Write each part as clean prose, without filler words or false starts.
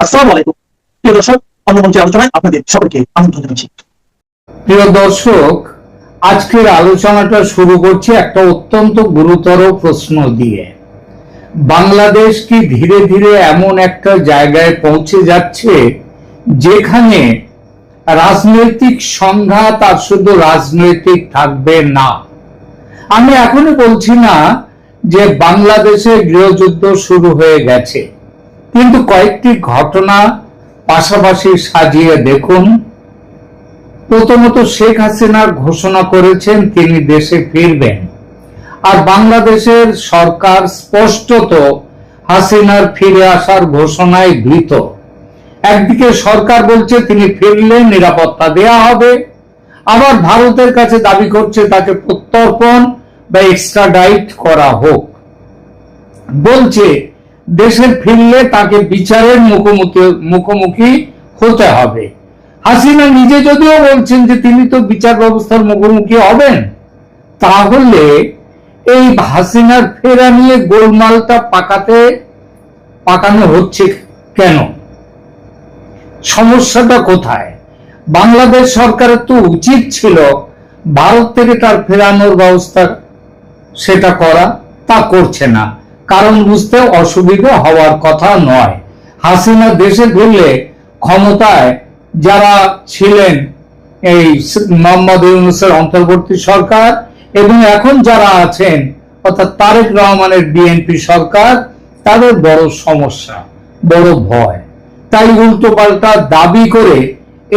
আসসালামু আলাইকুম প্রিয় দর্শক, অন্যমঞ্চের আলোচনায় আপনাদের সকলকে আমন্ত্রণ জানাচ্ছি। প্রিয় দর্শক, আজকের আলোচনাটা শুরু করছি একটা অত্যন্ত গুরুতর প্রশ্ন দিয়ে। বাংলাদেশ কি ধীরে ধীরে এমন একটা জায়গায় পৌঁছে যাচ্ছে যেখানে রাজনৈতিক সংঘাত আর শুধু রাজনৈতিক থাকবে না? আমি এখনই বলছি না যে বাংলাদেশে গৃহযুদ্ধ শুরু হয়ে গেছে, কিন্তু কয়েকটি ঘটনা পাশাপাশি সাজিয়ে দেখুন। প্রথমত, শেখ হাসিনা ঘোষণা করেছেন তিনি দেশে ফিরবেন, আর বাংলাদেশের সরকার স্পষ্টত হাসিনার ফিরে আসার ঘোষণায় ভীত। একদিকে সরকার বলছে তিনি ফিরলে নিরাপত্তা দেয়া হবে, আবার ভারতের কাছে দাবি করছে তাকে প্রত্যর্পণ বা এক্সট্রাডাইট করা হোক। বলছে দেশে ফিরলে তাকে বিচারের মুখোমুখি হতে হবে। হাসিনা নিজে যদিও বলছেন যে তিনি তো বিচার ব্যবস্থার মুখোমুখি হবেন, তাহলে এই হাসিনার ফেরা নিয়ে গোলমালটা পাকানো হচ্ছে কেন? সমস্যাটা কোথায়? বাংলাদেশ সরকারের তো উচিত ছিল ভারত থেকে তার ফেরানোর ব্যবস্থা সেটা করা, তা করছে না। কারণ বুঝতে অসুবিধা হওয়ার কথা নয়। হাসিনা দেশে ফিরলে ক্ষমতায় যারা ছিলেন এই মোহাম্মদ ইউনূসের অন্তর্বর্তী সরকার এবং এখন যারা আছেন অর্থাৎ তারেক রহমানের বিএনপি সরকার, তাদের বড় সমস্যা, বড় ভয়। তাই উল্টো পাল্টা দাবি করে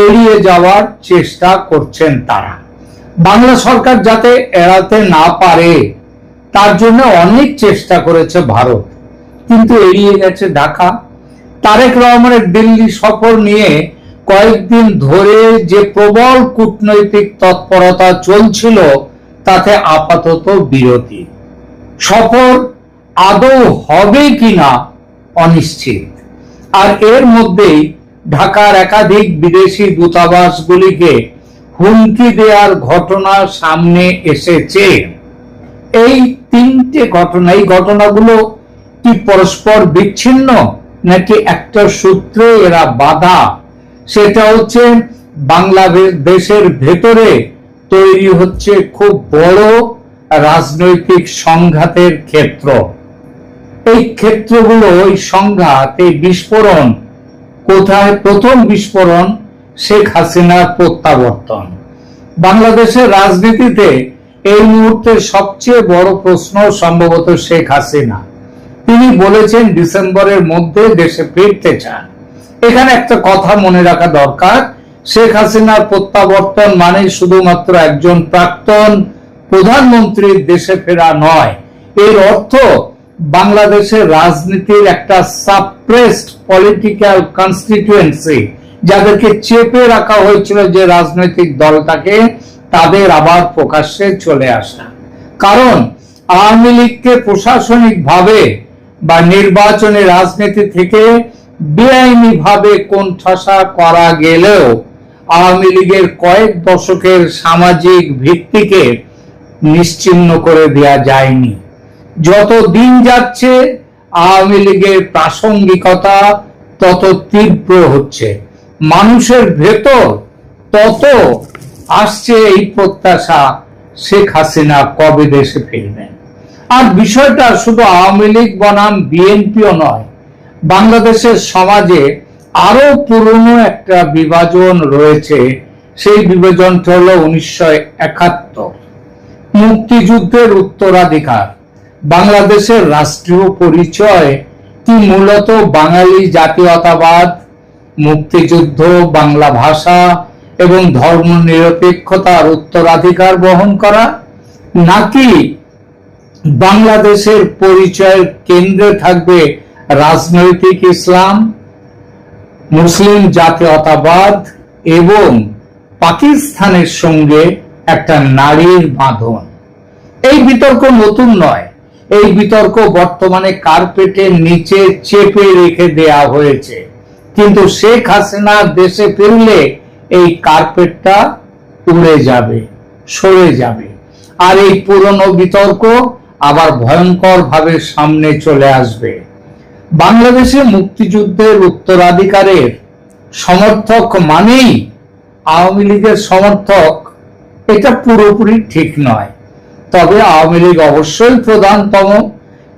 এড়িয়ে যাওয়ার চেষ্টা করছেন তারা। বাংলা সরকার যাতে এড়াতে না পারে তার জন্য অনেক চেষ্টা করেছে ভারত, কিন্তু এড়িয়ে গেছে ঢাকা। তারেক রহমানের দিল্লি সফর নিয়ে কয়েকদিন ধরে যে প্রবল কূটনৈতিক তৎপরতা চলছিল তাতে আপাতত বিরতি। সফর আদৌ হবে কিনা অনিশ্চিত। আর এর মধ্যেই ঢাকার একাধিক বিদেশি দূতাবাসগুলিকে হুমকি দেওয়ার ঘটনা সামনে এসেছে। এই তিনটে ঘটনা, এই ঘটনাগুলো কি পরস্পর বিচ্ছিন্ন নাকি একটা সূত্রে এরা বাধা? সেটা হচ্ছে বাংলাদেশের ভেতরে তৈরি হচ্ছে খুব বড় রাজনৈতিক সংঘাতের ক্ষেত্র। এই ক্ষেত্রগুলো, এই সংঘাত, এই বিস্ফোরণ কোথায়? প্রথম বিস্ফোরণ শেখ হাসিনার প্রত্যাবর্তন। বাংলাদেশের রাজনীতিতে এই মুহূর্তে সবচেয়ে বড় প্রশ্ন সম্ভবত শেখ হাসিনা। তিনি বলেছেন ডিসেম্বরের মধ্যে দেশে ফিরতে চান। এখানে একটা কথা মনে রাখা দরকার, শেখ হাসিনার প্রত্যাবর্তন মানে শুধুমাত্র একজন প্রাক্তন প্রধানমন্ত্রীর দেশে ফেরা নয়। এর অর্থ বাংলাদেশের রাজনীতির একটা সাপ্রেসড পলিটিক্যাল কনস্টিটিউয়েন্সি, যাদেরকে চেপে রাখা হয়েছিল যে রাজনৈতিক দলটাকে, তাদের আবার প্রকাশ্যে চলে আসা। কারণ আওয়ামী লীগকে প্রশাসনিক ভাবে বা নির্বাচনী রাজনীতি থেকে বেআইনি ভাবে কোণঠাসা করা গেলেও আওয়ামী লীগের কয়েক দশকের সামাজিক ভিত্তিকে নিশ্চিহ্ন করে দেওয়া যায়নি। যত দিন যাচ্ছে আওয়ামী লীগের প্রাসঙ্গিকতা তত তীব্র হচ্ছে, মানুষের ভেতর তত আসছে এই প্রত্যাশা শেখ হাসিনা কবে দেশে ফিরবেন। আর বিষয়টা শুধু আওয়ামী লীগ বনাম বিএনপিও নয়, বাংলাদেশের সমাজে আরো পুরনো একটা বিভাজন রয়েছে। সেই বিভাজনটা হলো 1971 মুক্তিযুদ্ধের উত্তরাধিকার। বাংলাদেশের রাষ্ট্রীয় পরিচয় কি মূলত বাঙালি জাতীয়তাবাদ, মুক্তিযুদ্ধ, বাংলা ভাষা এবং ধর্ম নিরপেক্ষতার উত্তরাধিকার বহন করা, নাকি বাংলাদেশের পরিচয়ের কেন্দ্রে থাকবে রাজনৈতিক ইসলাম, মুসলিম জাতীয়তাবাদ এবং পাকিস্তানের সঙ্গে একটা নারীর বাঁধন? এই বিতর্ক নতুন নয়, এই বিতর্ক বর্তমানে কার্পেটের নিচে চেপে রেখে দেয়া হয়েছে। কিন্তু শেখ হাসিনা দেশে ফিরলে এই কার্পেটটা উড়ে যাবে, সরে যাবে, আর এই পুরনো বিতর্ক আবার ভয়ঙ্কর ভাবে সামনে চলে আসবে। বাংলাদেশে মুক্তিযুদ্ধের উত্তরাধিকারের সমর্থক মানেই আওয়ামী লীগের সমর্থক, এটা পুরোপুরি ঠিক নয়। তবে আওয়ামী লীগ অবশ্যই প্রধানতম,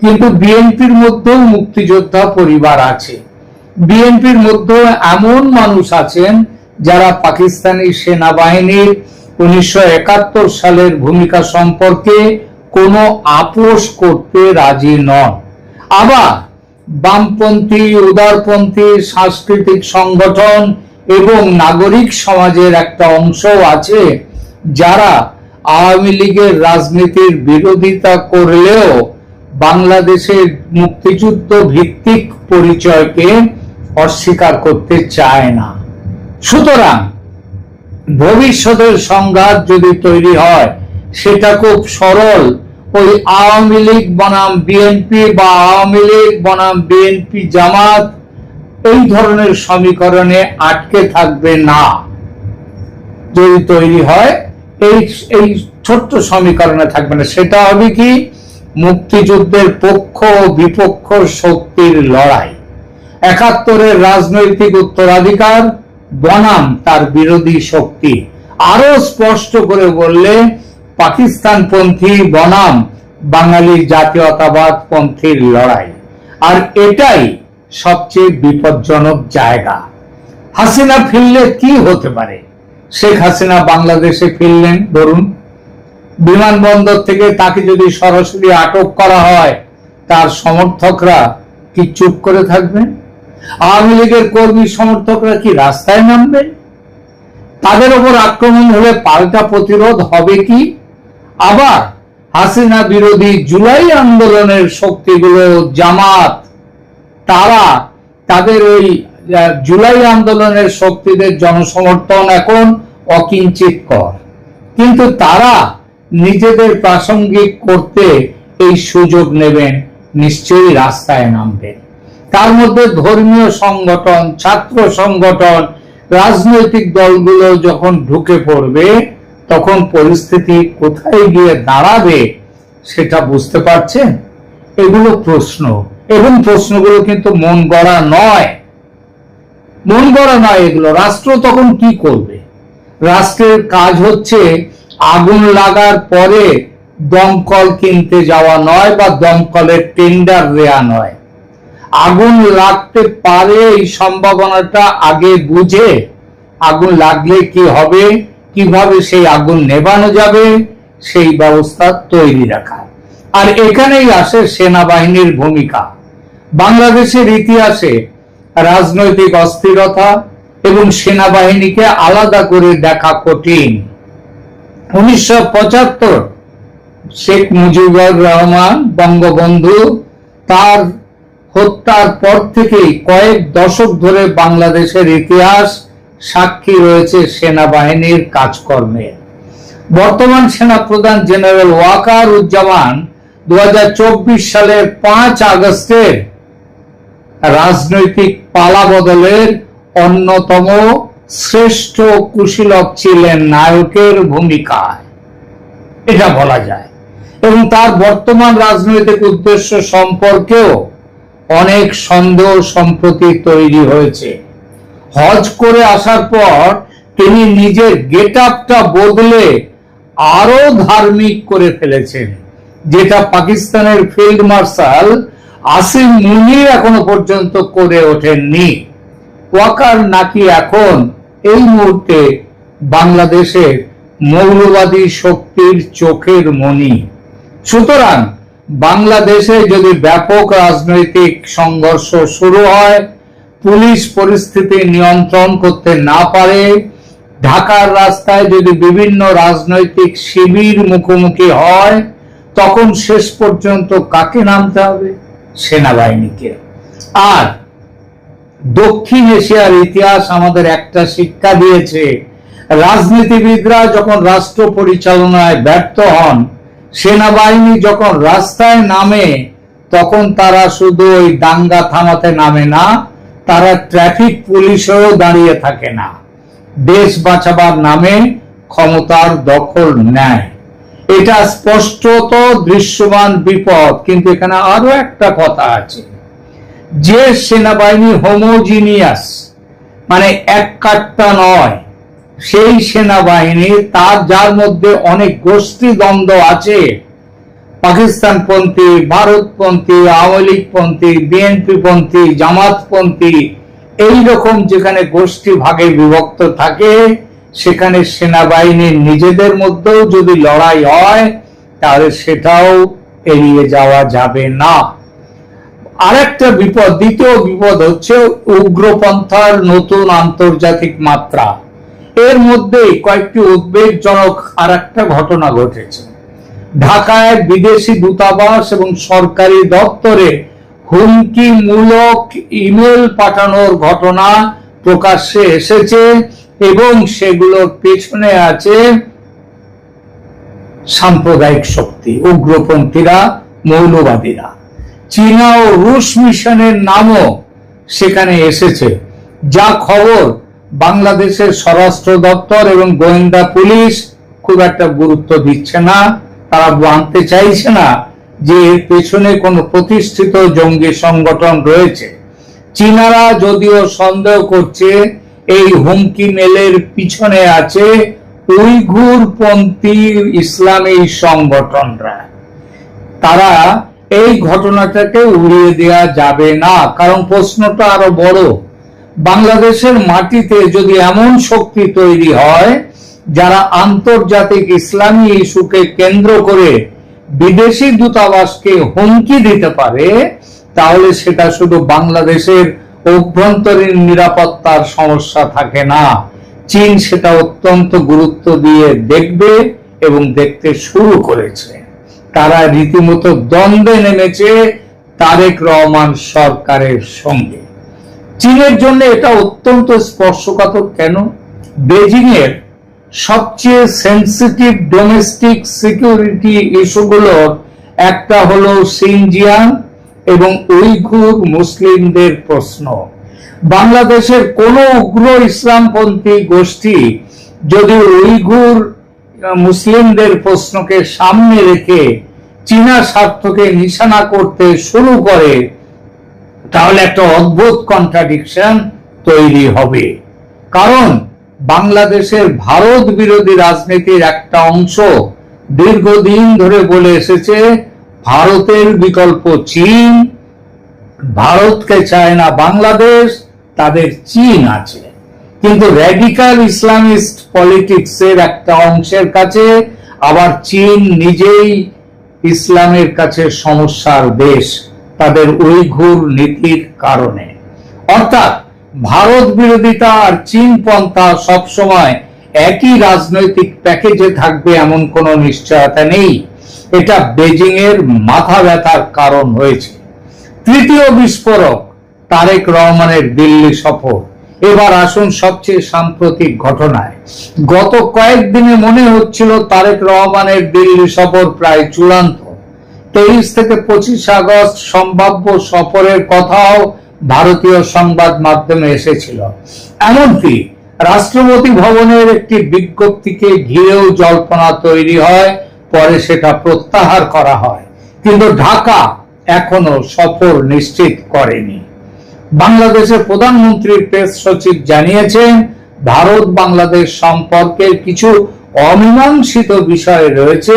কিন্তু বিএনপির মধ্যেও মুক্তিযোদ্ধা পরিবার আছে। বিএনপির মধ্যে এমন মানুষ আছেন যারা পাকিস্তানি সেনাবাহিনীর 1971 সালের ভূমিকা সম্পর্কে কোনো আপোষ করতে রাজি নন। আবার বামপন্থী, উদারপন্থী সাংস্কৃতিক সংগঠন এবং নাগরিক সমাজের একটা অংশ আছে যারা আওয়ামী লীগের রাজনীতির বিরোধিতা করলেও বাংলাদেশের মুক্তিযুদ্ধ ভিত্তিক পরিচয়কে অস্বীকার করতে চায় না। সুতরাং ভবিষ্যতের সংঘাত যদি তৈরি হয়, সেটা খুব সরল ওই আওয়ামী লীগ বনাম বিএনপি বা আওয়ামী লীগ বনাম বিএনপি জামাত এই ধরনের সমীকরণে আটকে থাকবে না। যদি তৈরি হয় এই ছোট্ট সমীকরণে থাকবে না, সেটা হবে কি মুক্তিযুদ্ধের পক্ষ ও বিপক্ষ শক্তির লড়াই, 71-এর রাজনৈতিক উত্তরাধিকার বনাম তার বিরোধী শক্তি। আরো স্পষ্ট করে বললে পাকিস্তানপন্থী বনাম বাঙালি জাতীয়তাবাদ পন্থীর লড়াই। আর এটাই সবচেয়ে বিপজ্জনক জায়গা। হাসিনা ফিরলে কি হতে পারে? শেখ হাসিনা বাংলাদেশে ফিরলেন, ধরুন বিমানবন্দর থেকে তাকে যদি সরাসরি আটক করা হয়, তার সমর্থকরা কি চুপ করে থাকবেন? আওয়ামী লীগের কর্মী সমর্থকরা কি রাস্তায় নামবেন? তাদের উপর আক্রমণ হলে পাল্টা প্রতিরোধ হবে কি? আবার হাসিনা বিরোধী জুলাই আন্দোলনের শক্তিগুলো, জামাত, তারা তাদের ওই জুলাই আন্দোলনের শক্তিদের জনসমর্থন এখন অকিঞ্চিতকর, কিন্তু তারা নিজেদের প্রাসঙ্গিক করতে এই সুযোগ নেবেন, নিশ্চয়ই রাস্তায় নামবেন। তার মধ্যে ধর্মীয় সংগঠন, ছাত্র সংগঠন, রাজনৈতিক দলগুলো যখন ঢুকে পড়বে, তখন পরিস্থিতি কোথায় গিয়ে দাঁড়াবে সেটা বুঝতে পারছেন? এগুলো প্রশ্ন, এবং প্রশ্নগুলো কিন্তু মন গড়া নয়, মন গড়া নয় এগুলো। রাষ্ট্র তখন কি করবে? রাষ্ট্রের কাজ হচ্ছে আগুন লাগার পরে দমকল কিনতে যাওয়া নয় বা দমকলের টেন্ডার দেয়া নয়। আগুন লাগতে পারে এই সম্ভাবনাটা আগে বুঝে আগুন লাগলে কি হবে, কিভাবে সেই আগুন নেভানো যাবে, সেই ব্যবস্থা তৈরি রাখা। আর এখানেই আসে সেনাবাহিনীর ভূমিকা। বাংলাদেশের ইতিহাসে রাজনৈতিক অস্থিরতা এবং সেনাবাহিনীকে আলাদা করে দেখা কঠিন। 1975 শেখ মুজিবুর রহমান বঙ্গবন্ধু তার হত্যার পর থেকেই কয়েক দশক ধরে বাংলাদেশের ইতিহাস সাক্ষী রয়েছে সেনাবাহিনীর কাজকর্মে। বর্তমান সেনাপ্রধান জেনারেল ওয়াকার উজ্জামান 2024 সালের 5 আগস্টের রাজনৈতিক পালাবদলের অন্যতম শ্রেষ্ঠ কুশীলব ছিলেন, নায়কের ভূমিকায় এটা বলা যায়। এবং তার বর্তমান রাজনৈতিক উদ্দেশ্য সম্পর্কেও অনেক সন্দেহ সম্প্রতি তৈরি হয়েছে। হজ করে আসার পর তিনি নিজের গেট আপটা বদলে আরো ধার্মিক করে ফেলেছেন, যেটা পাকিস্তানের ফিল্ড মার্শাল আসিম মুনির এখনো পর্যন্ত করে ওঠেননি। ওয়াকার নাকি এখন এই মুহূর্তে বাংলাদেশের মৌলবাদী শক্তির চোখের মণি। সুতরাং বাংলাদেশে যদি ব্যাপক রাজনৈতিক সংঘর্ষ শুরু হয়, পুলিশ পরিস্থিতি নিয়ন্ত্রণ করতে না পারে, ঢাকার রাস্তায় যদি বিভিন্ন রাজনৈতিক শিবির মুখোমুখি হয়, তখন শেষ পর্যন্ত কাকে নামতে হবে? সেনাবাহিনীকে। আর দক্ষিণ এশিয়ার ইতিহাস আমাদের একটা শিক্ষা দিয়েছে, রাজনীতিবিদরা যখন রাষ্ট্র পরিচালনায় ব্যর্থ হন, সেনাবাহিনী যখন রাস্তায় নামে, তখন তারা শুধু ওই দাঙ্গা থামাতে নামে না, তারা ট্রাফিক পুলিশেও দাঁড়িয়ে থাকে না, দেশ বাঁচাবার নামে ক্ষমতার দখল নেয়। এটা স্পষ্টত দৃশ্যমান বিপদ। কিন্তু এখানে আরো একটা কথা আছে, যে সেনাবাহিনী হোমোজিনিয়াস, মানে এক কাট্টা নয়, সেই সেনাবাহিনী যার মধ্যে অনেক গোষ্ঠী দ্বন্দ্ব আছে, পাকিস্তানপন্থী, ভারতপন্থী, আওয়ামী লীগপন্থী, বিএনপি পন্থী, জামাতপন্থী, এইরকম যেখানে গোষ্ঠী ভাগে বিভক্ত থাকে, সেখানে সেনাবাহিনীর নিজেদের মধ্যেও যদি লড়াই হয় তাহলে সেটাও এড়িয়ে যাওয়া যাবে না। আরেকটা বিপদ, দ্বিতীয় বিপদ হচ্ছে উগ্রপন্থার নতুন আন্তর্জাতিক মাত্রা। এর মধ্যে কয়েকটি উদ্বেগজনক আর একটা ঘটনা ঘটেছে। ঢাকায় বিদেশি দূতাবাস এবং সরকারি দপ্তরে হুমকিমূলক ইমেল পাঠানোর ঘটনা প্রকাশ্যে এসেছে এবং সেগুলোর পেছনে আছে সাম্প্রদায়িক শক্তি, উগ্রপন্থীরা, মৌলবাদীরা। চীনা ও রুশ মিশনের নামও সেখানে এসেছে, যা খবর বাংলাদেশের স্বরাষ্ট্র দপ্তর এবং গোয়েন্দা পুলিশ খুব একটা গুরুত্ব দিচ্ছে না। তারা মানতে চাইছে না যে এর পেছনে কোনো প্রতিষ্ঠিত জঙ্গি সংগঠন রয়েছে। চীনারা যদিও সন্দেহ করছে এই হুমকি মেলের পিছনে আছে উইঘুরপন্থী ইসলামী সংগঠনরা। তারা এই ঘটনাটাকে উড়িয়ে দেওয়া যাবে না, কারণ প্রশ্নটা আরো বড়। বাংলাদেশের মাটিতে যদি এমন শক্তি তৈরি হয় যারা আন্তর্জাতিক ইসলামী ইস্যুকে কেন্দ্র করে বিদেশি দূতাবাসকে হুমকি দিতে পারে, তাহলে সেটা শুধু বাংলাদেশের অভ্যন্তরীণ নিরাপত্তার সমস্যা থাকে না, চীন সেটা অত্যন্ত গুরুত্ব দিয়ে দেখবে এবং দেখতে শুরু করেছে। তারা রীতিমতো দ্বন্দ্বে নেমেছে তারেক রহমান সরকারের সঙ্গে। চীনের জন্য এটা অত্যন্ত স্পর্শকাতর। কেন? বেজিং এর সবচেয়ে সেন্সিটিভ ডোমেস্টিক সিকিউরিটি ইস্যুগুলোর একটা হলো সিনজিয়াং এবং উইঘুর মুসলিমদের প্রশ্ন। বাংলাদেশের কোন উগ্র ইসলামপন্থী গোষ্ঠী যদি উইঘুর মুসলিমদের প্রশ্নকে সামনে রেখে চীনা স্বার্থকে নিশানা করতে শুরু করে, তাহলে একটা অদ্ভুত কন্ট্রাডিকশন তৈরি হবে। কারণ বাংলাদেশের ভারত বিরোধী রাজনীতির একটা অংশ দীর্ঘদিন ধরে বলে এসেছে ভারতের বিকল্প চীন, ভারতকে চায় না বাংলাদেশ, তাদের চীন আছে। কিন্তু র্যাডিক্যাল ইসলামিস্ট পলিটিক্সের একটা অংশের কাছে আবার চীন নিজেই ইসলামের কাছে সমস্যার দেশ, তাদের উইঘুর নীতির কারণে। অর্থাৎ ভারত বিরোধিতা আর চীন পন্থা সবসময় একই রাজনৈতিক প্যাকেজে থাকবে এমন কোনো নিশ্চয়তা নেই। এটা বেজিং এর মাথা ব্যথার কারণ হয়েছে। তৃতীয় বিস্ফোরক তারেক রহমানের দিল্লি সফর। এবার আসুন সবচেয়ে সাম্প্রতিক ঘটনায়। গত কয়েকদিনে মনে হচ্ছিল তারেক রহমানের দিল্লি সফর প্রায় চূড়ান্ত। 23 থেকে 25 আগস্ট সম্ভাব্য সফরের কথাও ভারতীয় সংবাদ মাধ্যমে এসেছিল। এমনকি রাষ্ট্রপতি ভবনের একটি বিজ্ঞপ্তিকে ঘিরেও জল্পনা তৈরি হয়, পরে সেটা প্রত্যাহার করা হয়। কিন্তু ঢাকা এখনো সফর নিশ্চিত করেনি। বাংলাদেশের প্রধানমন্ত্রীর প্রেস সচিব জানিয়েছেন ভারত বাংলাদেশ সম্পর্কের কিছু অমীমাংসিত বিষয় রয়েছে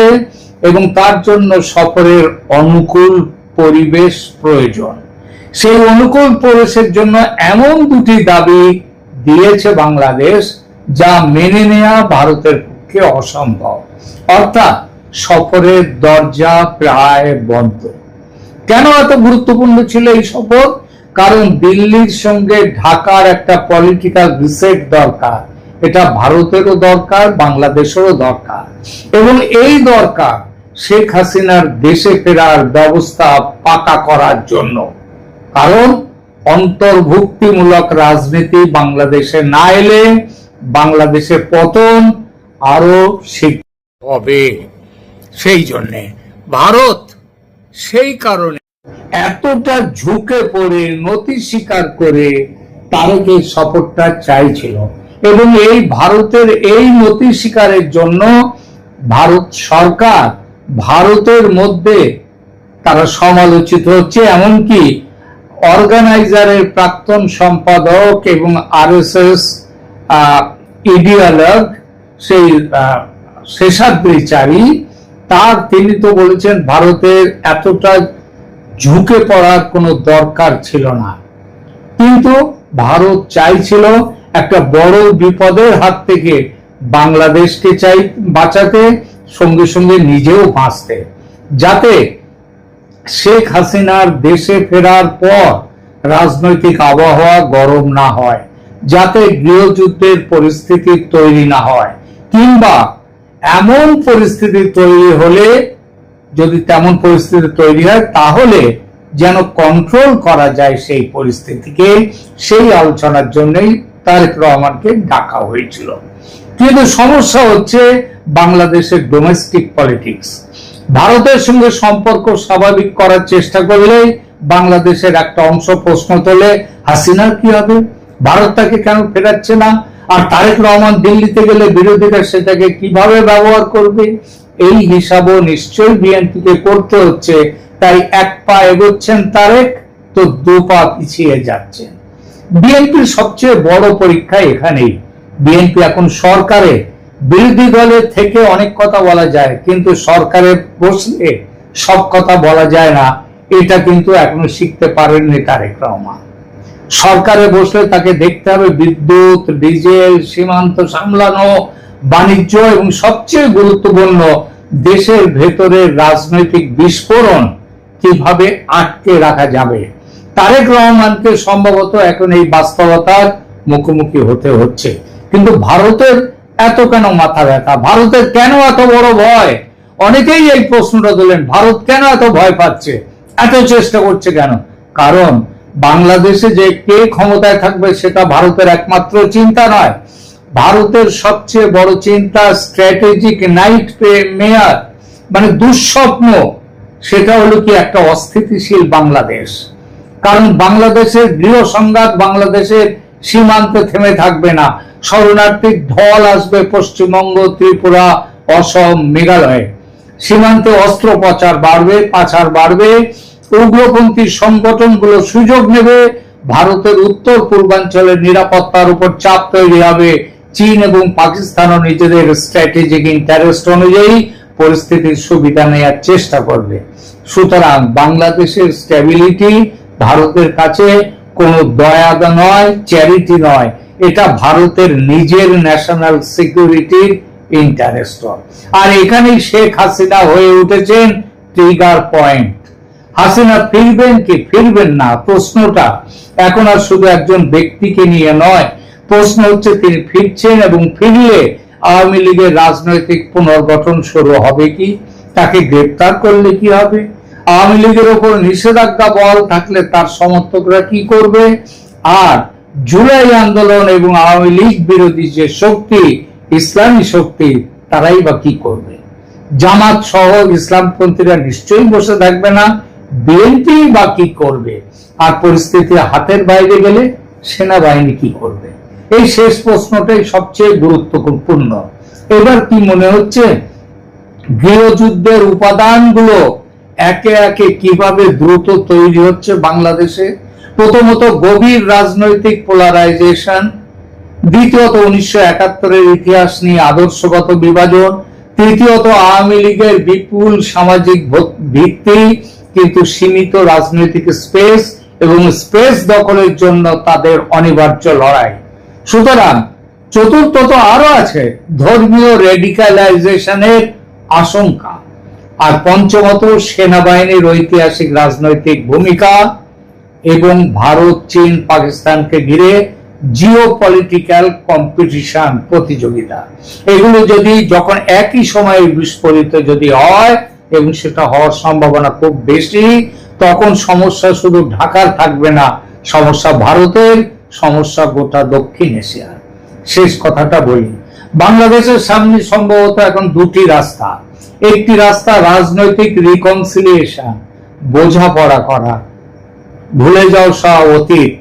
এবং তার জন্য সফরের অনুকূল পরিবেশ প্রয়োজন। সেই অনুকূল পরিবেশের জন্য এমন দুটি দাবি দিয়েছে বাংলাদেশ যা মেনে নেওয়া ভারতের পক্ষে অসম্ভব। অর্থাৎ সফরের দরজা প্রায় বন্ধ। কেন এত গুরুত্বপূর্ণ ছিল এই সফর? কারণ দিল্লির সঙ্গে ঢাকার একটা পলিটিক্যাল রিসেট দরকার। এটা ভারতেরও দরকার, বাংলাদেশেরও দরকার। এবং এই দরকার শেখ হাসিনার দেশে ফেরার ব্যবস্থা পাকা করার জন্য। কারণ অন্তর্ভুক্তিমূলক রাজনীতি বাংলাদেশে না এলে বাংলাদেশের পতন আরো শীঘ্র হবে। সেই জন্যে ভারত সেই কারণে এতটা ঝুঁকে পড়ে নতি স্বীকার করে তারেকের সফরটা চাইছিল। এবং এই ভারতের এই নতি স্বীকারের জন্য ভারত সরকার ভারতের মধ্যে তারা সমালোচিত হচ্ছে। এমনকি অর্গানাইজারের প্রাক্তন সম্পাদক এবং আরএসএস ইডিওলগ সেই শেষাদ্রিচারী, তিনি তো বলেছেন ভারতের এতটা ঝুঁকে পড়ার কোনো দরকার ছিল না, কিন্তু ভারত চাইছিল একটা বড় বিপদের হাত থেকে বাংলাদেশকে বাঁচাতে, সঙ্গে সঙ্গে নিজেও বাঁচতে, যাতে শেখ হাসিনার দেশে ফেরার পর রাজনৈতিক আবহাওয়া গরম না হয়, যাতে গৃহযুদ্ধের পরিস্থিতি তৈরি না হয়, কিংবা এমন পরিস্থিতি তৈরি হলে, যদি তেমন পরিস্থিতি তৈরি হয়, তাহলে যেন কন্ট্রোল করা যায় সেই পরিস্থিতিকে। সেই আলোচনার জন্যই তারেক রহমানকে ডাকা হয়েছিল। কিন্তু সমস্যা হচ্ছে বাংলাদেশের ডোমেস্টিক পলিটিক্স। ভারতের সঙ্গে সম্পর্ক স্বাভাবিক করার চেষ্টা করলে বাংলাদেশের একটা অংশ প্রশ্ন তোলে, হাসিনার কি হবে, ভারত তাকে কেন ফেরাচ্ছে না, আর তারেক রহমান দিল্লিতে গেলে বিরোধীরা সেটাকে কিভাবে ব্যবহার করবে। এই হিসাবও নিশ্চয়ই বিএনপিকে করতে হচ্ছে। তাই এক পা এগোচ্ছেন তারেক, তো দু পা পিছিয়ে যাচ্ছেন। বিএনপির সবচেয়ে বড় পরীক্ষা এখানেই। বিএনপি এখন সরকারে, বিরোধী দলের থেকে অনেক কথা বলা যায়, কিন্তু সরকারে বসলে সব কথা বলা যায় না, এটা কিন্তু এখনো শিখতে পারেননি তারেক রহমান। সরকারে বসলে তাকে দেখতে হবে বিদ্যুৎ, ডিজেল, সীমান্ত সামলানো, বাণিজ্য, এবং সবচেয়ে গুরুত্বপূর্ণ দেশের ভেতরের রাজনৈতিক বিস্ফোরণ কিভাবে আটকে রাখা যাবে। তারেক রহমানকে সম্ভবত এখন এই বাস্তবতার মুখোমুখি হতে হচ্ছে। কিন্তু ভারতের এত কেন মাথা ব্যথা, ভারতের কেন এত বড় ভয়? অনেকেই এই প্রশ্নটা দিলেন, ভারত কেন এত ভয় পাচ্ছে, এত চেষ্টা করছে কেন? কারণ বাংলাদেশে যে কে ক্ষমতায় থাকবে সেটা ভারতের একমাত্র চিন্তা নয়। ভারতের সবচেয়ে বড় চিন্তা স্ট্র্যাটেজিক নাইট মেয়ার, মানে দুঃস্বপ্ন, সেটা হলো কি একটা অস্থিতিশীল বাংলাদেশ। কারণ বাংলাদেশের গৃহ সংঘাত বাংলাদেশের সীমান্তে থেমে থাকবে না। শরণার্থীর ঢল আসবে পশ্চিমবঙ্গ, ত্রিপুরা, অসম, মেঘালয়ে। সীমান্তে অস্ত্র পাচার বাড়বে। উগ্রপন্থী সংগঠনগুলো সুযোগ নেবে। ভারতের উত্তর পূর্বাঞ্চলের নিরাপত্তার উপর চাপ তৈরি হবে। চীন এবং পাকিস্তানও নিজেদের স্ট্র্যাটেজিক ইন্টারেস্ট অনুযায়ী পরিস্থিতির সুবিধা নেওয়ার চেষ্টা করবে। সুতরাং বাংলাদেশের স্ট্যাবিলিটি ভারতের কাছে কোনো দয়া নয়, চ্যারিটি নয়, এটা ভারতের নিজের ন্যাশনাল সিকিউরিটির ইন্টারেস্ট। আর এখানেই শেখ হাসিনা হয়ে উঠেছেন ট্রিগার পয়েন্ট। হাসিনা ফিরবেন কি ফিরবেন না, প্রশ্নটা এখন আর শুধু একজন ব্যক্তিকে নিয়ে নয়। প্রশ্ন হচ্ছে তিনি ফিরছেন, এবং ফিরলে আওয়ামী লীগের রাজনৈতিক পুনর্গঠন শুরু হবে কি, তাকে গ্রেপ্তার করলে কি হবে, আওয়ামী লীগের উপর নিষেধাজ্ঞা বল থাকলে তার সমর্থকরা কি করবে, আর জুলাই আন্দোলন এবং আওয়ামী লীগ বিরোধী যে শক্তি, ইসলামী শক্তি, তারাই বা কি করবে। জামাত সহ ইসলামপন্থীরা নিশ্চয়ই বসে থাকবে না, বিএনপি বা কি করবে। আর পরিস্থিতি হাতের বাইরে গেলে সেনাবাহিনী কি করবে। এই শেষ প্রশ্নটাই সবচেয়ে গুরুত্বপূর্ণ। এবার কি মনে হচ্ছে গৃহযুদ্ধের উপাদানগুলো একে একে কিভাবে দ্রুত তৈরি হচ্ছে বাংলাদেশে? প্রথমত গভীর রাজনৈতিক পোলারাইজেশন, দ্বিতীয়ত 1971-এর ইতিহাস নিয়ে আদর্শগত বিভাজন, তৃতীয়ত আওয়ামী লীগের বিপুল সামাজিক ভিত্তি কিন্তু সীমিত রাজনৈতিক স্পেস, এবং স্পেস দখলের জন্য তাদের অনিবার্য লড়াই। সুতরাং চতুর্থত আরো আছে ধর্মীয় রেডিকালাইজেশনের আশঙ্কা। আর পঞ্চমত সেনাবাহিনীর ঐতিহাসিক রাজনৈতিক ভূমিকা, এবং ভারত, চীন, পাকিস্তানকে ঘিরে জিও পলিটিক্যাল কম্পিটিশন, প্রতিযোগিতা। এগুলো যদি যখন একই সময়ে বিস্ফোরিত যদি হয়, এবং সেটা হওয়ার সম্ভাবনা খুব বেশি, তখন সমস্যা শুধু ঢাকার থাকবে না, সমস্যা ভারতের, সমস্যা গোটা দক্ষিণ এশিয়ার। শেষ কথাটা বলি, বাংলাদেশের সামনে সম্ভবত এখন দুটি রাস্তা। একটি রাস্তা রাজনৈতিক রিকনসিলিয়েশন, বোঝাপড়া করা, ভুলে যাও সব অতীত,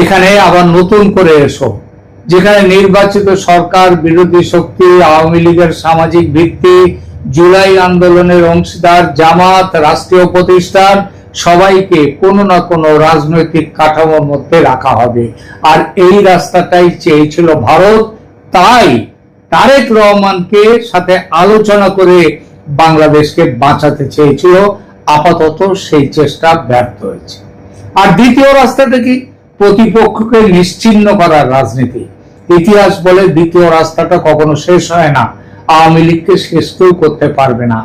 এখানে আবার নতুন করে এসো, যেখানে নির্বাচিত সরকার, বিরোধী শক্তি, আওয়ামী লীগের সামাজিক ভিত্তি, জুলাই আন্দোলনের অংশীদার, জামাত, রাষ্ট্রীয় প্রতিষ্ঠান সবাইকে কোনো না কোনো রাজনৈতিক কাঠামোর মধ্যে রাখা হবে। আর এই রাস্তাটাই চেয়েছিল ভারত। তাই তারেক রহমানকে সাথে আলোচনা করে বাংলাদেশকে বাঁচাতে চেয়েছিল। আপাতত সেই চেষ্টা ব্যর্থ হয়েছে। আর দ্বিতীয় রাস্তাটা কি? প্রতিপক্ষকে নিশ্চিহ্ন করার রাজনীতি। ইতিহাস বলে দ্বিতীয় রাস্তাটা কখনো শেষ হয় না। আওয়ামী লীগকে শেষ কেউ করতে পারবে না।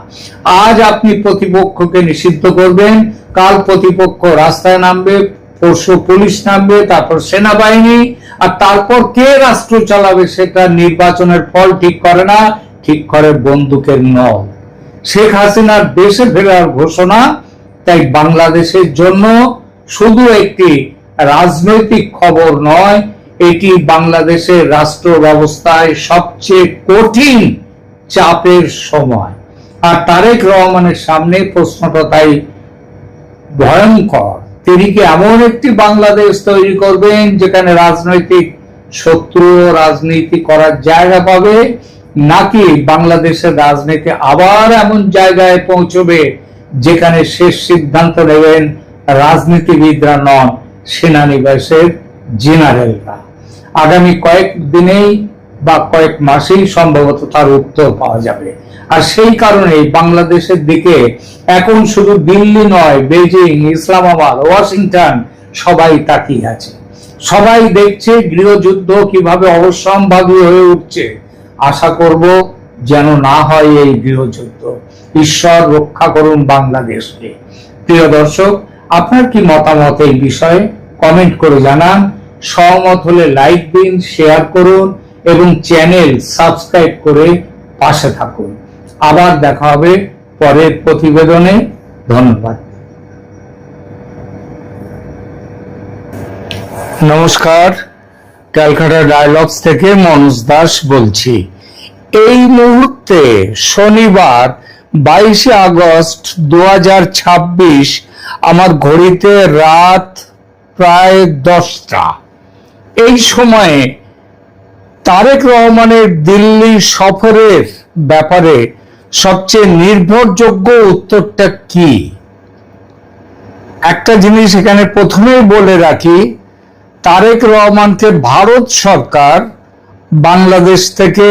আজ আপনি প্রতিপক্ষকে নিষিদ্ধ করবেন, কাল প্রতিপক্ষ রাস্তায় নামবে, পরশু পুলিশ নামবে, তারপর সেনাবাহিনী, আর তারপর কে রাষ্ট্র চালাবে সেটা নির্বাচনের ফল ঠিক করে না, ঠিক করে বন্দুকের নল। শেখ হাসিনার দেশে ফেরার ঘোষণা তাই বাংলাদেশের জন্য শুধু একটি রাজনৈতিক খবর নয়, এটি বাংলাদেশের রাষ্ট্র ব্যবস্থায় সবচেয়ে কঠিন চাপের সময়। আর তারেক রহমানের সামনে প্রশ্নটা তাই ভয়ঙ্কর। তিনি কি এমন একটি বাংলাদেশ তৈরি করবেন যেখানে রাজনৈতিক শত্রু রাজনীতি করার জায়গা পাবে, নাকি বাংলাদেশের রাজনীতি আবার এমন জায়গায় পৌঁছবে যেখানে শেষ সিদ্ধান্ত নেবেন রাজনীতিবিদরা নন, সেনানিবাসের জেনারেলরা? আগামী কয়েক দিনেই বা কয়েক মাসেই সম্ভবত তার উত্তর পাওয়া যাবে। আর সেই কারণেই বাংলাদেশের দিকে এখন শুধু দিল্লি নয়, বেজিং, ইসলামাবাদ, ওয়াশিংটন সবাই তাকিয়ে আছে। সবাই দেখছে গৃহযুদ্ধ কিভাবে অবশ্যম্ভাবী হয়ে উঠছে। আশা করব যেন না হয় এই গৃহযুদ্ধ। ঈশ্বর রক্ষা করুন বাংলাদেশকে। প্রিয় দর্শক, আপনার কি মতামত এই বিষয়ে? কমেন্ট করে জানান। সহমত হলে লাইক দিন, শেয়ার করুন এবং চ্যানেল সাবস্ক্রাইব করে পাশে থাকুন। আবার দেখা হবে পরের প্রতিবেদনে। ধন্যবাদ। নমস্কার, ক্যালকাটা ডায়ালগস থেকে মনোজ দাস বলছি। এই মুহূর্তে শনিবার 22 আগস্ট 2026, আমার ঘড়িতে রাত প্রায় 10টা। এই সময়ে তারেক রহমানের দিল্লি সফরের ব্যাপারে সবচেয়ে নির্ভরযোগ্য উত্তরটা কি? একটা জিনিস এখানে প্রথমেই বলে রাখি, তারেক রহমানকে ভারত সরকার বাংলাদেশ থেকে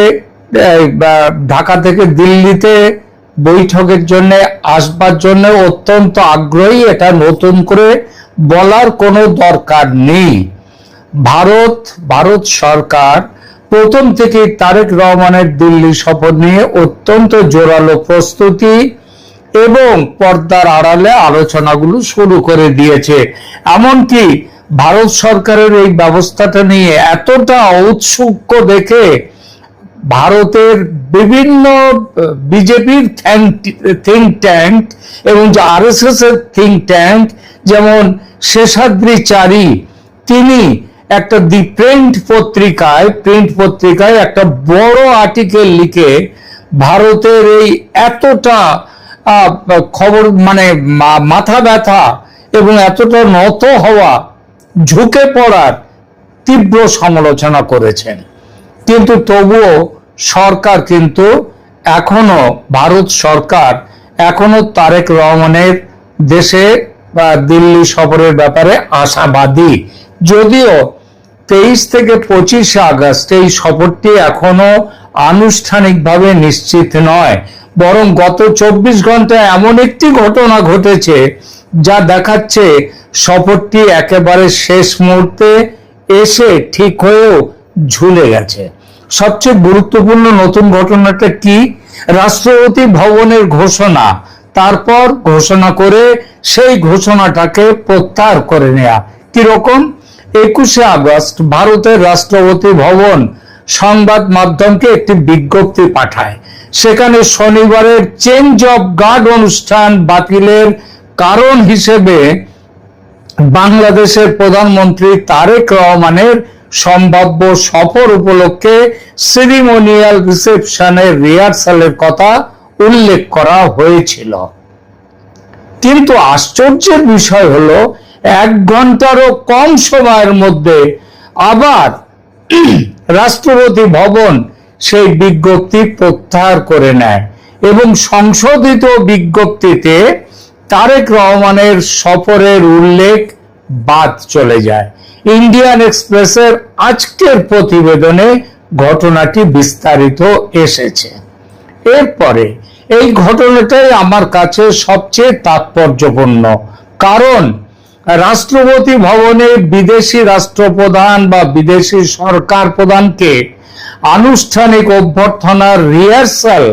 ঢাকা থেকে দিল্লিতে বৈঠকের জন্য আসবার জন্য অত্যন্ত আগ্রহী। এটা নতুন করে বলার কোনো দরকার নেই। ভারত সরকার প্রথম থেকে তারেক রহমানের দিল্লি সফর নিয়ে অত্যন্ত জোরালো প্রস্তুতি এবং পর্দার আড়ালে আলোচনাগুলো শুরু করে দিয়েছে। এমনকি ভারত সরকারের এই ব্যবস্থাটা নিয়ে এতটা ঔৎসুক্য দেখে ভারতের বিভিন্ন বিজেপির থিঙ্ক ট্যাঙ্ক এবং RSS এর থিঙ্ক ট্যাঙ্ক, যেমন শেষাদ্রিচারী, তিনি একটা দি প্রিন্ট পত্রিকায় একটা বড় আর্টিকেল লিখে ভারতের এই এতটা খবর মানে মাথা ব্যথা এবং এতটা নত হওয়া, ঝুঁকে পড়ার তীব্র সমালোচনা করেছেন। কিন্তু তবুও সরকার কিন্তু এখনো ভারত সরকার এখনো তারেক রহমানের দেশে বা দিল্লি সফরের ব্যাপারে আশাবাদী। যদিও 23 থেকে 25 আগস্ট এই সফরটি এখনো আনুষ্ঠানিকভাবে নিশ্চিত নয়, বরং গত 24 ঘন্টায় এমন একটি ঘটনা ঘটেছে যা দেখাচ্ছে সফরটি একেবারে শেষ মুহূর্তে এসে ঠিক হয়েও ঝুলে গেছে। সবচেয়ে গুরুত্বপূর্ণ নতুন ঘটনাটা কি? রাষ্ট্রপতি ভবনের ঘোষণা, তারপর ঘোষণা করে সেই ঘোষণাটাকে প্রত্যাহার করে নেওয়া। কিরকম? 21 আগস্ট ভারতের রাষ্ট্রপতি ভবন সংবাদ মাধ্যমকে একটি বিজ্ঞপ্তি পাঠায়। সেখানে শনিবারের চেঞ্জ অফ গার্ড অনুষ্ঠান বাতিলের কারণ হিসেবে বাংলাদেশের প্রধানমন্ত্রী তারেক রহমানের সম্ভাব্য সফর উপলক্ষে সেরিমোনিয়াল রিসেপশনের রিহার্সালের কথা উল্লেখ করা হয়েছিল। কিন্তু আশ্চর্যের বিষয় হলো 1 ঘন্টারও কম সময়ের মধ্যে আবার রাষ্ট্রপতি ভবন সেই বিজ্ঞপ্তি প্রত্যাহার করে নেয় এবং সংশোধিত বিজ্ঞপ্তিতে তারেক রহমানের সফরের উল্লেখ বাদ চলে যায়। ইন্ডিয়ান এক্সপ্রেসের আজকের প্রতিবেদনে ঘটনাটি বিস্তারিত এসেছে। এরপরে এই ঘটনাটাই আমার কাছে সবচেয়ে তাৎপর্যপূর্ণ, কারণ রাষ্ট্রপতি ভবনে বিদেশি রাষ্ট্রপ্রধান বা বিদেশি সরকার প্রধানকে আনুষ্ঠানিক অভ্যর্থনার রিহার্সাল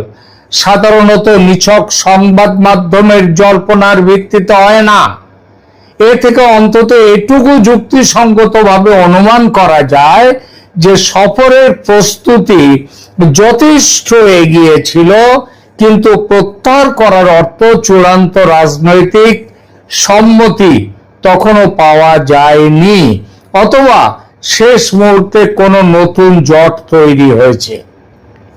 সাধারণত নিছক সংবাদ মাধ্যমের জল্পনার ভিত্তিতে হয় না। এ থেকে অন্তত এটুকু যুক্তিসঙ্গতভাবে অনুমান করা যায় যে সফরের প্রস্তুতি যথেষ্ট এগিয়ে ছিল, কিন্তু প্রত্যাহার করার অর্থ চূড়ান্ত রাজনৈতিক সম্মতি তখনও পাওয়া যায়নি, অথবা শেষ মুহূর্তে কোনো নতুন জোট তৈরি হয়েছে।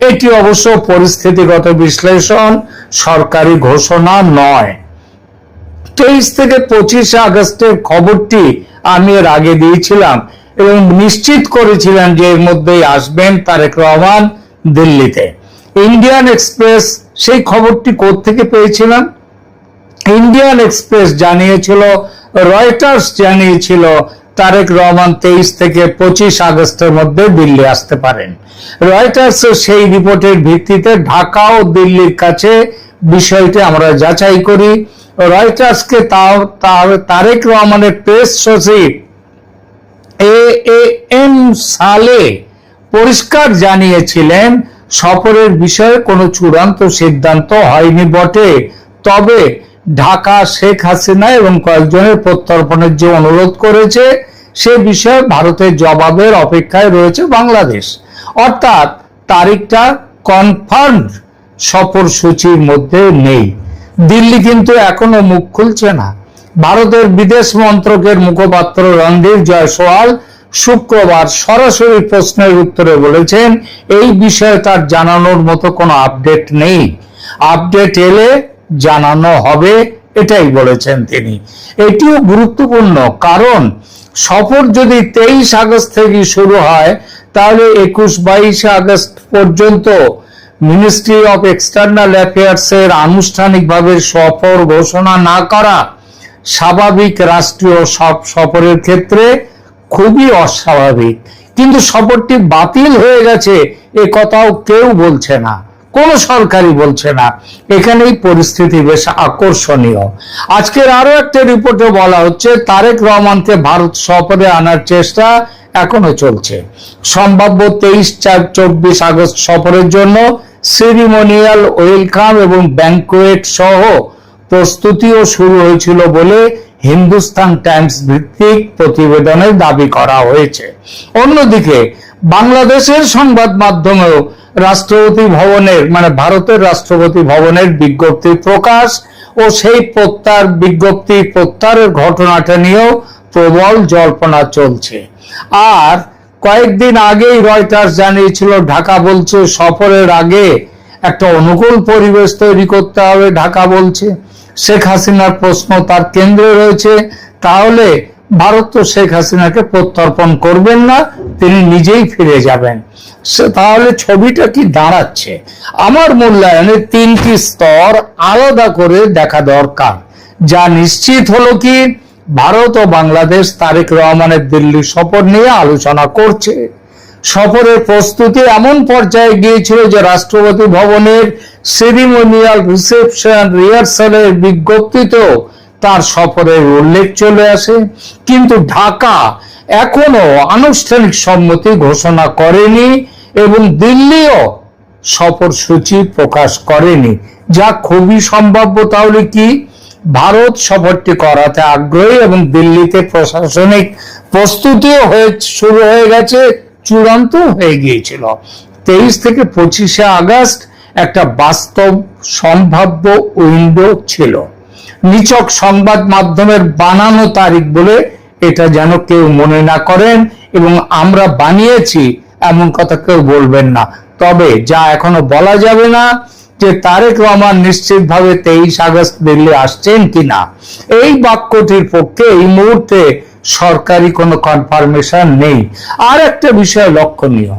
এটি অবশ্য পরিস্থিতিগত বিশ্লেষণ, সরকারি ঘোষণা নয়। 23 থেকে 25 আগস্টের খবরটি আমি এর আগে দিয়েছিলাম এবং নিশ্চিত করেছিলাম যে এর মধ্যেই আসবেন তারেক রহমান দিল্লিতে। ইন্ডিয়ান এক্সপ্রেস সেই খবরটি কোত্থেকে পেয়েছিলাম? ইন্ডিয়ান এক্সপ্রেস জানিয়েছিল, রয়টার্স জানিয়েছিল তারেক রহমান 23 থেকে 25 আগস্টের মধ্যে দিল্লি আসতে পারেন। রয়টার্স সেই রিপোর্টের ভিত্তিতে ঢাকা ও দিল্লির কাছে বিষয়টি আমরা যাচাই করি। রয়টার্সকে তারেক রহমানের প্রেস সচিব এএম সালে পরিষ্কার জানিয়েছিলেন সফরের বিষয়ে কোনো চূড়ান্ত সিদ্ধান্ত হয়নি বটে, তবে ঢাকা শেখ হাসিনা এবং কয়েকজনের প্রত্যর্পণের যে অনুরোধ করেছে সে বিষয়ে ভারতের জবাবের অপেক্ষায় রয়েছে বাংলাদেশ। অর্থাৎ তারিখটা কনফার্ম সফর সূচির মধ্যে নেই। দিল্লি কিন্তু এখনো মুখ খুলছে না। ভারতের বিদেশ মন্ত্রকের মুখপাত্র রণধীর জয়সওয়াল শুক্রবার সরাসরি প্রশ্নের উত্তরে বলেছেন এই বিষয়ে তার জানানোর মতো কোনো আপডেট নেই, আপডেট এলে জানানো হবে, এটাই বলেছেন তিনি। এটিও গুরুত্বপূর্ণ, কারণ সফর যদি 23 আগস্ট থেকে শুরু হয় তাহলে 21-22 আগস্ট পর্যন্ত মিনিস্ট্রি অফ এক্সটার্নাল অ্যাফেয়ার্স এর আনুষ্ঠানিকভাবে সফর ঘোষণা না করা স্বাভাবিক রাষ্ট্রীয় সব সফরের ক্ষেত্রে খুবই অস্বাভাবিক। কিন্তু সফরটি বাতিল হয়ে গেছে এ কথাও কেউ বলছে না, কোন সরকারই বলছে না। এখানেই পরিস্থিতি বেশ আকর্ষণীয়। আজকের আরো একটা রিপোর্টে বলা হচ্ছে তারেক রহমানকে ভারত সফরে আনার চেষ্টা এখনো চলছে। সম্ভাব্য 23-24 আগস্ট সফরের জন্য সেরিমোনিয়াল ওয়েলকাম এবং ব্যাংকোয়েট সহ প্রস্তুতিও শুরু হয়েছিল বলে হিন্দুস্তান টাইমস ভিত্তিক প্রতিবেদনে দাবি করা হয়েছে। অন্যদিকে বাংলাদেশের সংবাদ মাধ্যমেও রাষ্ট্রপতি ভবনের ভারতের রাষ্ট্রপতি ভবনের বিজ্ঞপ্তি প্রকাশ ও সেই বিজ্ঞপ্তি প্রত্যাহারের ঘটনাটা নিয়েও প্রবল জল্পনা চলছে। আর কয়েকদিন আগেই রয়টার্স জানিয়েছিল ঢাকা বলছে সফরের আগে একটা অনুকূল পরিবেশ তৈরি করতে হবে। ঢাকা বলছে শেখ হাসিনার প্রশ্ন তার কেন্দ্রে রয়েছে, তাহলে ভারত তো শেখ হাসিনাকে প্রত্যর্পণ করবেন না, তিনি নিজেই ফিরে যাবেন। তাহলে ছবিটা কি দাঁড়াচ্ছে? আমার মূল্যায়নে 3টি স্তর আলাদা করে দেখা দরকার। যা নিশ্চিত হলো কি, ভারত ও বাংলাদেশ তারেক রহমানের দিল্লি সফর নিয়ে আলোচনা করছে। সফরের প্রস্তুতি এমন পর্যায়ে গিয়েছিল যে রাষ্ট্রপতি ভবনের সেরিমোনিয়াল রিসেপশন রিহার্সালের বিজ্ঞপ্তিতেও তার সফরের উল্লেখ চলে আসে। কিন্তু ঢাকা এখনো আনুষ্ঠানিক সম্মতি ঘোষণা করেনি এবং দিল্লিও সফর সূচি প্রকাশ করেনি, যা খুবই সম্ভাব্য। তাহলে কি ভারত সফরটি করাতে আগ্রহী এবং দিল্লিতে প্রশাসনিক প্রস্তুতিও শুরু হয়ে গেছে, চূড়ান্ত হয়ে গিয়েছিল। 23 থেকে 25 আগস্ট একটা বাস্তব সম্ভাব্য উইন্ডো ছিল। নিছক সংবাদ মাধ্যমের বানানো তারিখ বলে এটা যেন কেউ মনে না করেন এবং আমরা বানিয়েছি এমন কথা কেউ বলবেন না। তবে যা এখনো বলা যাবে না যে তারেক রহমান নিশ্চিতভাবে 23 আগস্ট দিল্লি আসছেন কিনা। এই বাক্যটির পক্ষে এই মুহূর্তে সরকারি কোনো কনফার্মেশন নেই। আর একটা বিষয় লক্ষণীয়,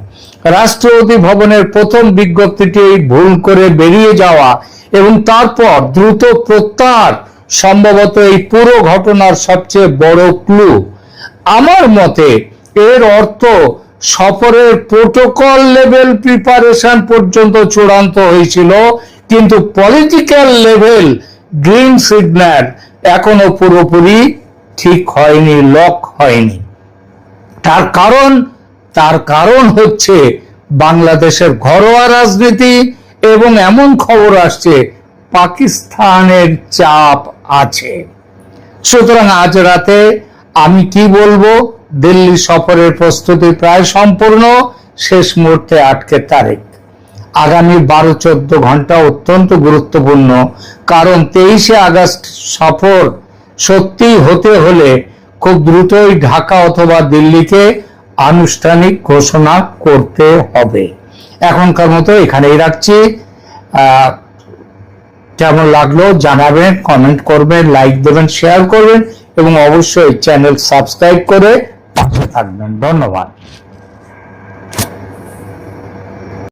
রাষ্ট্রপতি ভবনের প্রথম বিজ্ঞপ্তিটি ভুল করে বেরিয়ে যাওয়া এবং তারপর দ্রুত প্রত্যাহার সম্ভবত এই পুরো ঘটনার সবচেয়ে বড় ক্লু। আমার মতে এর অর্থ সফরের প্রোটোকল লেভেল প্রিপারেশন পর্যন্ত চূড়ান্ত হয়েছিল, কিন্তু পলিটিক্যাল লেভেল গ্রিন সিগন্যাল এখনো পুরোপুরি ঠিক হয়নি, লক হয়নি। তার কারণ হচ্ছে বাংলাদেশের ঘরোয়া রাজনীতি, এবং এমন খবর আসছে পাকিস্তানের চাপ আছে। সুতরাং আজ রাতে আমি কি বলবো, দিল্লি সফরের প্রস্তুতি প্রায় সম্পূর্ণ, শেষ মুহূর্তে আটকে তারিখ। আগামী 12-14 ঘন্টা অত্যন্ত গুরুত্বপূর্ণ, কারণ 23শে আগস্ট সফর সত্যি হতে হলে খুব দ্রুতই ঢাকা অথবা দিল্লিকে আনুষ্ঠানিক ঘোষণা করতে হবে। এখনকার মতো এখানেই রাখছি। কেমন লাগলো জানাবেন, কমেন্ট করবেন, লাইক দেবেন, শেয়ার করবেন এবং অবশ্যই চ্যানেল সাবস্ক্রাইব করে পাশে থাকবেন। ধন্যবাদ।